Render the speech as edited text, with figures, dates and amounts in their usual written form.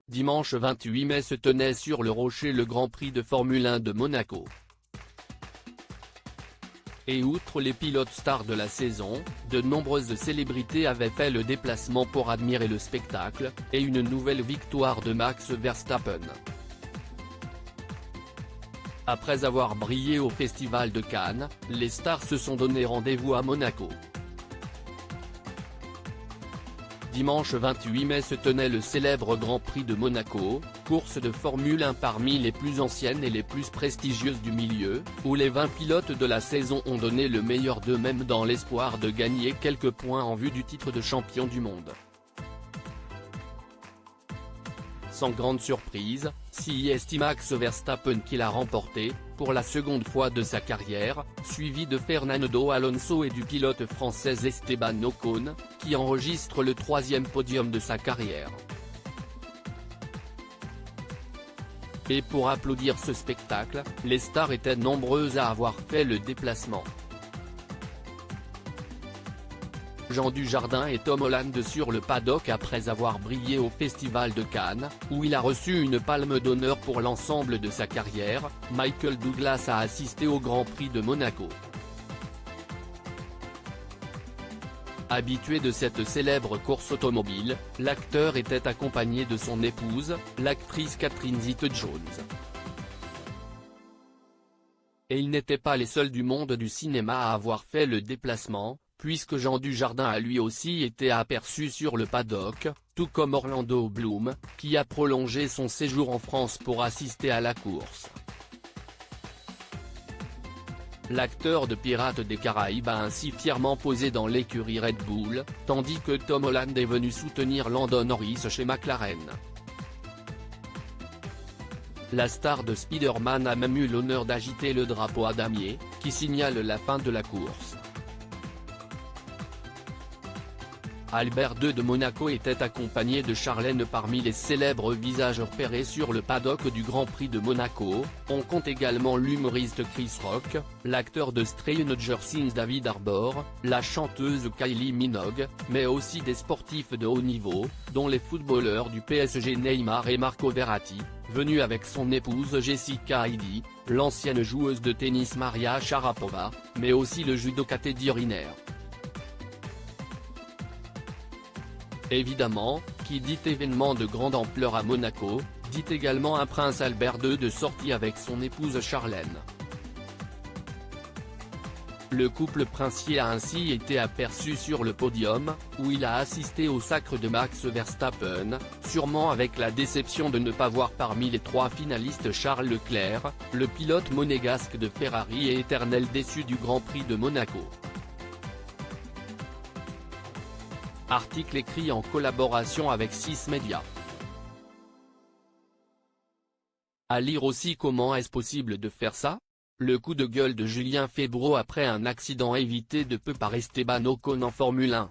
Dimanche 28 mai se tenait sur le Rocher le Grand Prix de Formule 1 de Monaco. Et outre les pilotes stars de la saison, de nombreuses célébrités avaient fait le déplacement pour admirer le spectacle, et une nouvelle victoire de Max Verstappen. Après avoir brillé au Festival de Cannes, les stars se sont donné rendez-vous à Monaco. Dimanche 28 mai se tenait le célèbre Grand Prix de Monaco, course de Formule 1 parmi les plus anciennes et les plus prestigieuses du milieu, où les 20 pilotes de la saison ont donné le meilleur d'eux-mêmes dans l'espoir de gagner quelques points en vue du titre de champion du monde. Sans grande surprise, c'est Max Verstappen qui l'a remporté, pour la seconde fois de sa carrière, suivi de Fernando Alonso et du pilote français Esteban Ocon, qui enregistre le 3e podium de sa carrière. Et pour applaudir ce spectacle, les stars étaient nombreuses à avoir fait le déplacement. Jean Dujardin et Tom Holland sur le paddock après avoir brillé au Festival de Cannes, où il a reçu une palme d'honneur pour l'ensemble de sa carrière. Michael Douglas a assisté au Grand Prix de Monaco. Habitué de cette célèbre course automobile, l'acteur était accompagné de son épouse, l'actrice Catherine Zeta-Jones. Et ils n'étaient pas les seuls du monde du cinéma à avoir fait le déplacement, puisque Jean Dujardin a lui aussi été aperçu sur le paddock, tout comme Orlando Bloom, qui a prolongé son séjour en France pour assister à la course. L'acteur de Pirates des Caraïbes a ainsi fièrement posé dans l'écurie Red Bull, tandis que Tom Holland est venu soutenir Lando Norris chez McLaren. La star de Spider-Man a même eu l'honneur d'agiter le drapeau à damier, qui signale la fin de la course. Albert II de Monaco était accompagné de Charlène. Parmi les célèbres visages repérés sur le paddock du Grand Prix de Monaco, on compte également l'humoriste Chris Rock, l'acteur de Stranger Things David Harbour, la chanteuse Kylie Minogue, mais aussi des sportifs de haut niveau, dont les footballeurs du PSG Neymar et Marco Verratti, venu avec son épouse Jessica Heidi, l'ancienne joueuse de tennis Maria Sharapova, mais aussi le judoka Teddy Riner. Évidemment, qui dit événement de grande ampleur à Monaco, dit également un prince Albert II de sortie avec son épouse Charlène. Le couple princier a ainsi été aperçu sur le podium, où il a assisté au sacre de Max Verstappen, sûrement avec la déception de ne pas voir parmi les 3 finalistes Charles Leclerc, le pilote monégasque de Ferrari et éternel déçu du Grand Prix de Monaco. Article écrit en collaboration avec 6 médias. À lire aussi: comment est-ce possible de faire ça? Le coup de gueule de Julien Febvre après un accident évité de peu par Esteban Ocon en Formule 1.